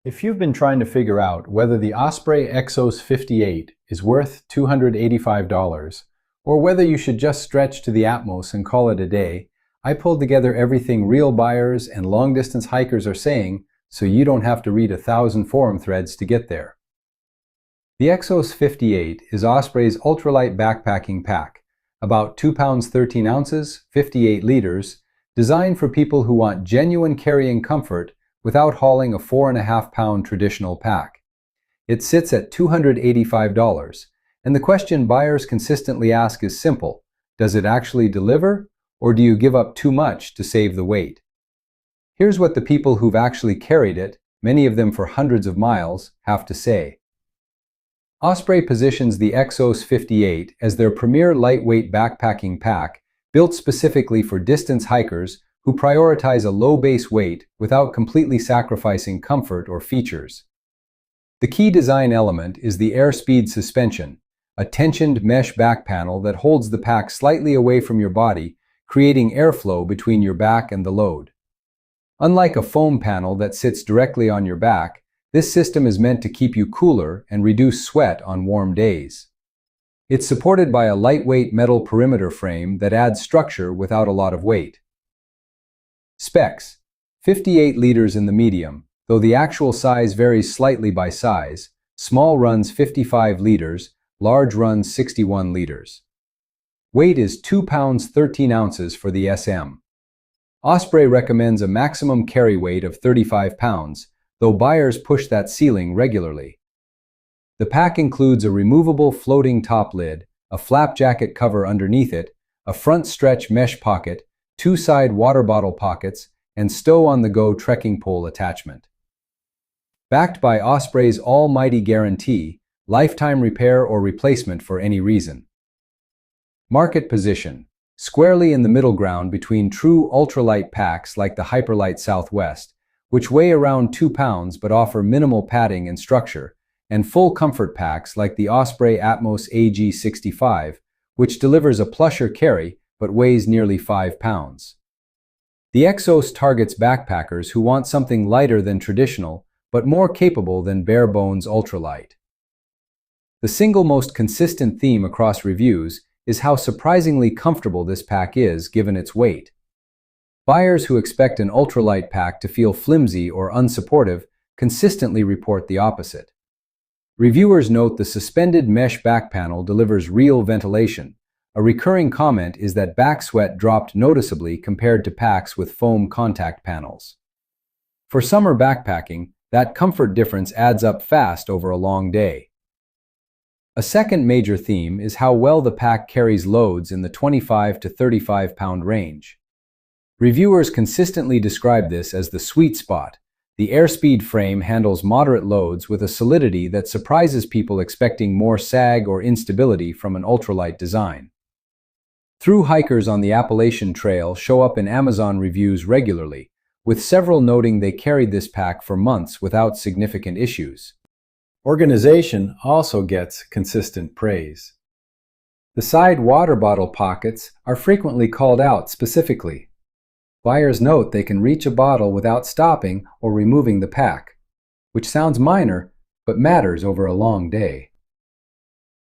If you've been trying to figure out whether the Osprey Exos 58 is worth $285 or whether you should just stretch to the Atmos and call it a day, I pulled together everything real buyers and long-distance hikers are saying so you don't have to read 1,000 forum threads to get there. The Exos 58 is Osprey's ultralight backpacking pack, about 2 pounds 13 ounces, 58 liters, designed for people who want genuine carrying comfort without hauling a 4.5-pound traditional pack. It sits at $285, and the question buyers consistently ask is simple: does it actually deliver, or do you give up too much to save the weight? Here's what the people who've actually carried it, many of them for hundreds of miles, have to say. Osprey positions the Exos 58 as their premier lightweight backpacking pack, built specifically for distance hikers who prioritize a low base weight without completely sacrificing comfort or features. The key design element is the AirSpeed suspension, a tensioned mesh back panel that holds the pack slightly away from your body, creating airflow between your back and the load. Unlike a foam panel that sits directly on your back, this system is meant to keep you cooler and reduce sweat on warm days. It's supported by a lightweight metal perimeter frame that adds structure without a lot of weight. Specs: 58 liters in the medium, though the actual size varies slightly by size. Small runs 55 liters, large runs 61 liters. Weight is 2 pounds 13 ounces for the SM. Osprey recommends a maximum carry weight of 35 pounds, though buyers push that ceiling regularly. The pack includes a removable floating top lid, a flap jacket cover underneath it, a front stretch mesh pocket, 2 side water bottle pockets, and stow-on-the-go trekking pole attachment. Backed by Osprey's almighty guarantee, lifetime repair or replacement for any reason. Market position: squarely in the middle ground between true ultralight packs like the Hyperlight Southwest, which weigh around 2 pounds but offer minimal padding and structure, and full comfort packs like the Osprey Atmos AG65, which delivers a plusher carry but weighs nearly 5 pounds. The Exos targets backpackers who want something lighter than traditional but more capable than bare-bones ultralight. The single most consistent theme across reviews is how surprisingly comfortable this pack is given its weight. Buyers who expect an ultralight pack to feel flimsy or unsupportive consistently report the opposite. Reviewers note the suspended mesh back panel delivers real ventilation. A recurring comment is that back sweat dropped noticeably compared to packs with foam contact panels. For summer backpacking, that comfort difference adds up fast over a long day. A second major theme is how well the pack carries loads in the 25 to 35 pound range. Reviewers consistently describe this as the sweet spot. The AirSpeed frame handles moderate loads with a solidity that surprises people expecting more sag or instability from an ultralight design. Through hikers on the Appalachian Trail show up in Amazon reviews regularly, with several noting they carried this pack for months without significant issues. Organization also gets consistent praise. The side water bottle pockets are frequently called out specifically. Buyers note they can reach a bottle without stopping or removing the pack, which sounds minor but matters over a long day.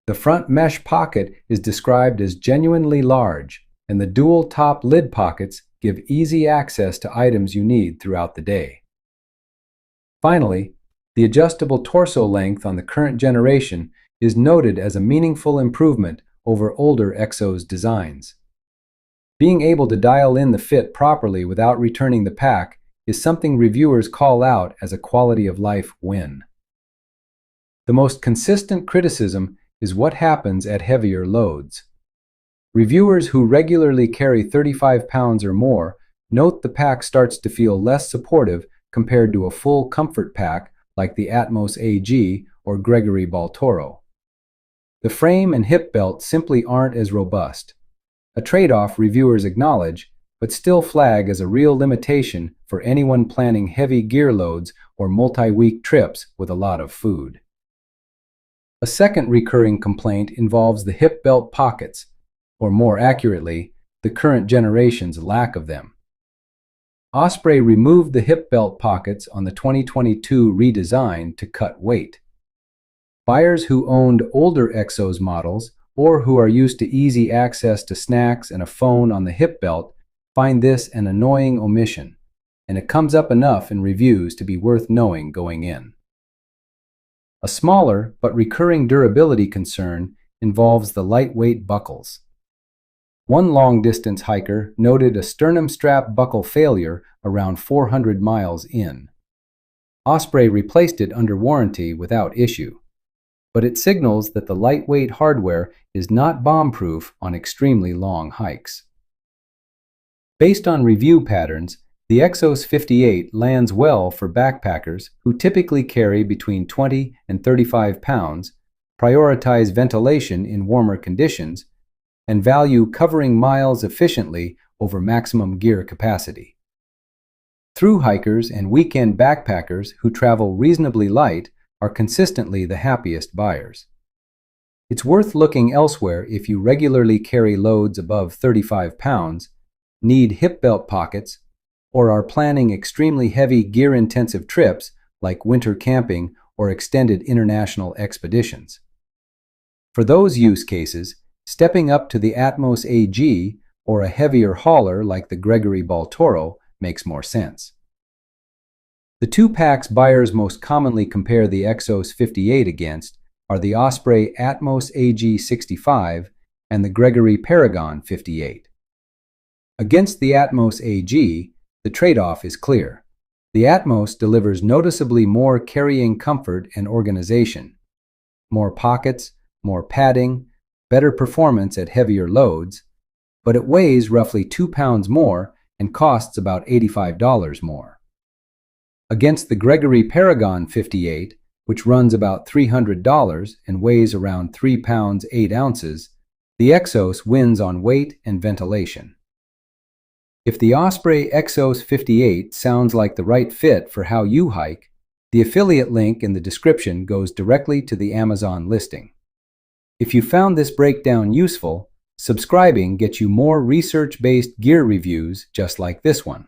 The front mesh pocket is described as genuinely large, and the dual top lid pockets give easy access to items you need throughout the day. Finally, the adjustable torso length on the current generation is noted as a meaningful improvement over older Exos designs. Being able to dial in the fit properly without returning the pack is something reviewers call out as a quality-of-life win. The most consistent criticism is what happens at heavier loads. Reviewers who regularly carry 35 pounds or more note the pack starts to feel less supportive compared to a full comfort pack like the Atmos AG or Gregory Baltoro. The frame and hip belt simply aren't as robust, a trade-off reviewers acknowledge, but still flag as a real limitation for anyone planning heavy gear loads or multi-week trips with a lot of food. A second recurring complaint involves the hip belt pockets, or more accurately, the current generation's lack of them. Osprey removed the hip belt pockets on the 2022 redesign to cut weight. Buyers who owned older Exos models or who are used to easy access to snacks and a phone on the hip belt find this an annoying omission, and it comes up enough in reviews to be worth knowing going in. A smaller but recurring durability concern involves the lightweight buckles. One long-distance hiker noted a sternum strap buckle failure around 400 miles in. Osprey replaced it under warranty without issue, but it signals that the lightweight hardware is not bomb-proof on extremely long hikes. Based on review patterns, the Exos 58 lands well for backpackers who typically carry between 20 and 35 pounds, prioritize ventilation in warmer conditions, and value covering miles efficiently over maximum gear capacity. Thru hikers and weekend backpackers who travel reasonably light are consistently the happiest buyers. It's worth looking elsewhere if you regularly carry loads above 35 pounds, need hip belt pockets, or are planning extremely heavy gear-intensive trips like winter camping or extended international expeditions. For those use cases, stepping up to the Atmos AG or a heavier hauler like the Gregory Baltoro makes more sense. The two packs buyers most commonly compare the Exos 58 against are the Osprey Atmos AG 65 and the Gregory Paragon 58. Against the Atmos AG, the trade-off is clear. The Atmos delivers noticeably more carrying comfort and organization. More pockets, more padding, better performance at heavier loads, but it weighs roughly 2 pounds more and costs about $85 more. Against the Gregory Paragon 58, which runs about $300 and weighs around 3 pounds 8 ounces, the Exos wins on weight and ventilation. If the Osprey Exos 58 sounds like the right fit for how you hike, the affiliate link in the description goes directly to the Amazon listing. If you found this breakdown useful, subscribing gets you more research-based gear reviews just like this one.